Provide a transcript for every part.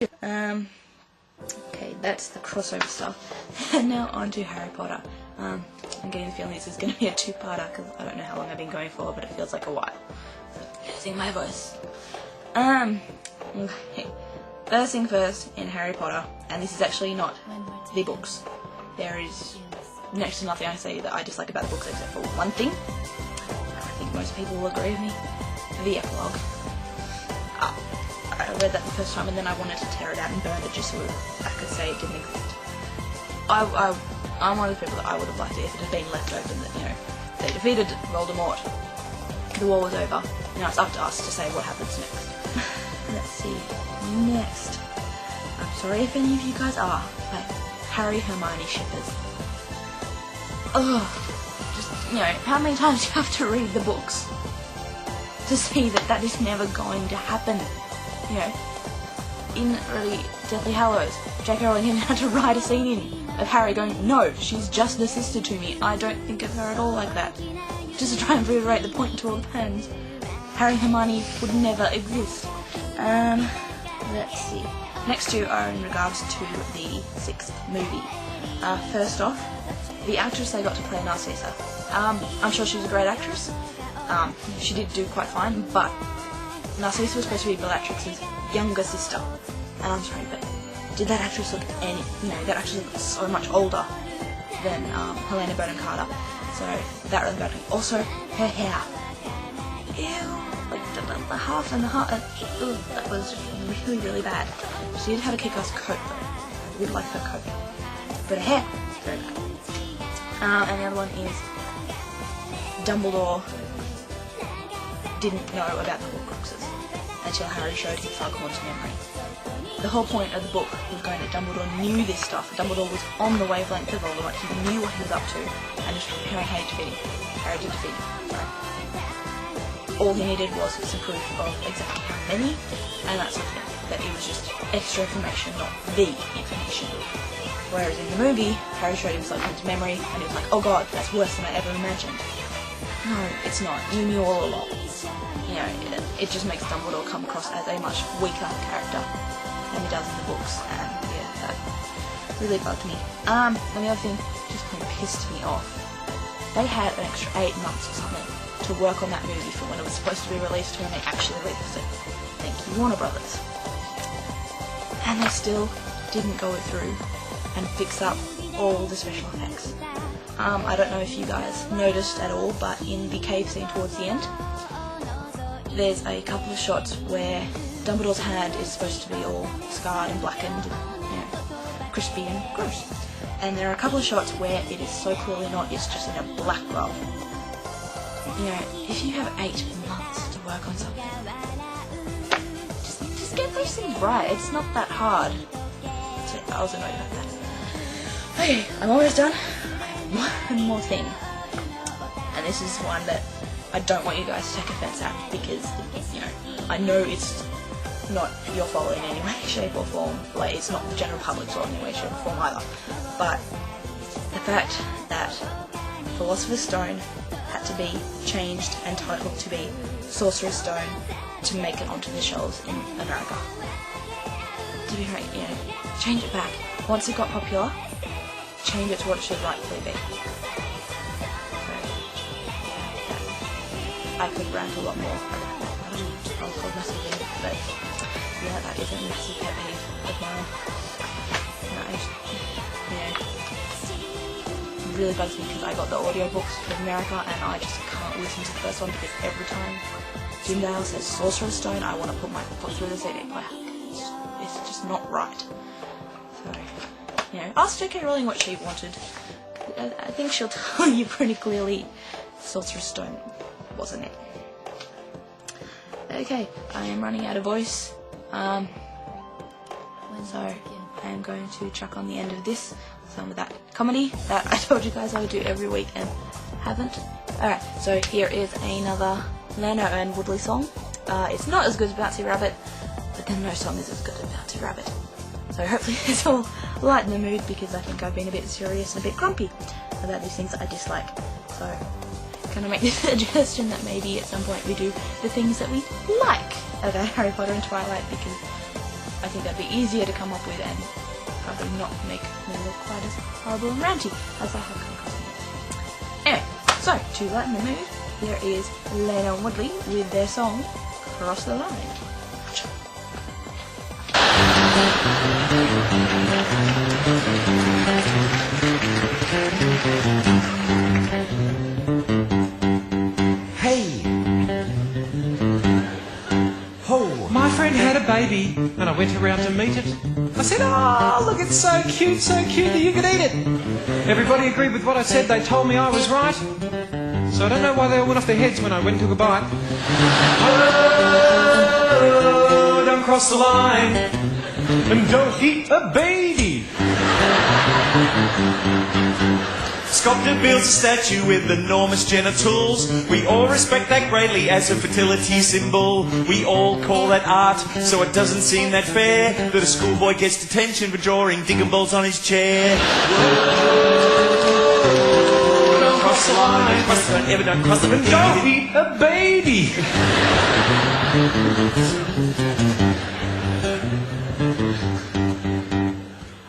Okay, that's the crossover stuff. And now on to Harry Potter. I'm getting the feeling this is going to be a two-parter because I don't know how long I've been going for, but it feels like a while. Losing my voice. Okay. First thing first, in Harry Potter, and this is actually not the books. There is next to nothing I say that I dislike about the books except for one thing. I think most people will agree with me. The epilogue. I read that the first time and then I wanted to tear it out and burn it just so I could say it didn't exist. I'm one of the people that I would have liked it if it had been left open that, you know, they defeated Voldemort, the war was over, now it's up to us to say what happens next. Let's see, next. I'm sorry if any of you guys are, but Harry Hermione shippers. Ugh, just, you know, how many times do you have to read the books to see that that is never going to happen? You know, in really Deathly Hallows, J.K. Rowling even had to write a scene in of Harry going, no, she's just a sister to me, I don't think of her at all like that. Just to try and reiterate the point to all the fans. Harry and Hermione would never exist. Let's see. Next two are in regards to the 6th movie. First off, the actress they got to play Narcissa. I'm sure she's a great actress. She did do quite fine, but Narcissa was supposed to be Bellatrix's younger sister. And I'm sorry, but did that actress look any, you know, that actress looked so much older than Helena Bonham Carter. So that really got me. Also, her hair. Ew, like the half and the heart. That was just really, really bad. She did have a kick-ass coat though. I did like her coat. But her hair, very bad. And the other one is Dumbledore didn't know about the Horcruxes until Harry showed him Slughorn's memory. The whole point of the book was going that Dumbledore knew this stuff. Dumbledore was on the wavelength of Voldemort. He knew what he was up to, and just preparing Harry to defeat him. Harry did defeat him. Sorry. All he needed was some proof of exactly how many, and that sort of thing. That it was just extra information, not the information. Whereas in the movie, Harry showed him Slughorn's memory, and he was like, oh god, that's worse than I ever imagined. No, it's not. You knew all along. You know, it just makes Dumbledore come across as a much weaker character than he does in the books, and yeah, that really bugged me. And the other thing just kind of pissed me off. They had an extra 8 months or something to work on that movie from when it was supposed to be released to when they actually released it. Thank you, Warner Brothers. And they still didn't go through and fix up all the special effects. I don't know if you guys noticed at all, but in the cave scene towards the end, there's a couple of shots where Dumbledore's hand is supposed to be all scarred and blackened, and, you know, crispy and gross. And there are a couple of shots where it is so clearly not, it's just in a black rub. You know, if you have 8 months to work on something, just get those things right, it's not that hard. So I was annoyed about that. Okay, I'm almost done. One more thing, and this is one that I don't want you guys to take offense at because, you know, I know it's not your fault in any way, shape or form, like it's not the general public's fault in any way, shape or form either, but the fact that Philosopher's Stone had to be changed and titled to be Sorcerer's Stone to make it onto the shelves in America. To be frank, you know, change it back. Once it got popular, change it to what it should rightfully be. So, yeah, I could rant a lot more about that. I don't know, I'll call massively, but yeah, that is a massive pet peeve of mine. And I just, you know, it really bugs me because I got the audiobooks from America and I just can't listen to the first one because every time Jim Dale says Sorcerer's Stone, I want to put my foot through the CD player. It's just not right. So, you know, ask J.K. Rowling what she wanted. I think she'll tell you pretty clearly Sorcerer's Stone wasn't it. Okay, I am running out of voice. So I am going to chuck on the end of this some of that comedy that I told you guys I would do every week and haven't. Alright, so here is another Lano and Woodley song. It's not as good as Bouncy Rabbit, but then no song is as good as Bouncy Rabbit. So hopefully this will lighten the mood because I think I've been a bit serious and a bit grumpy about these things that I dislike. So kind of make this suggestion that maybe at some point we do the things that we like about Harry Potter and Twilight because I think that'd be easier to come up with and probably not make me look quite as horrible and ranty as I have come across. Anyway, so to lighten the mood, here is Lena Woodley with their song Cross the Line. Hey! Ho! My friend had a baby and I went around to meet it. I said, "Oh, look, it's so cute that you could eat it." Everybody agreed with what I said. They told me I was right. So I don't know why they all went off their heads when I went and took a bite. Oh, don't cross the line and don't eat a baby. Sculptor builds a statue with enormous genitals. We all respect that greatly as a fertility symbol. We all call that art, so it doesn't seem that fair that a schoolboy gets detention for drawing digging balls on his chair. Whoa, don't cross the line. Cross the line, ever don't cross the line. And don't eat a baby.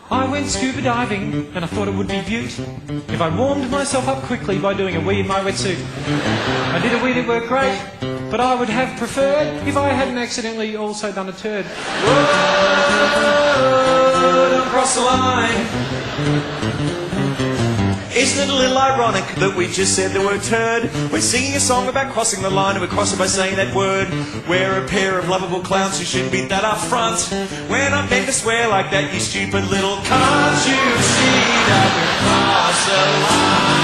I went scuba diving and I thought it would be beaut if I warmed myself up quickly by doing a wee in my wetsuit. I did a wee that worked great, but I would have preferred if I hadn't accidentally also done a turd. Whoa, don't cross the line. Isn't it a little ironic that we just said the word turd? We're singing a song about crossing the line and we cross it by saying that word. We're a pair of lovable clowns who shouldn't be that up front. We're not meant to swear like that, you stupid little... Can't you see that we cross the line?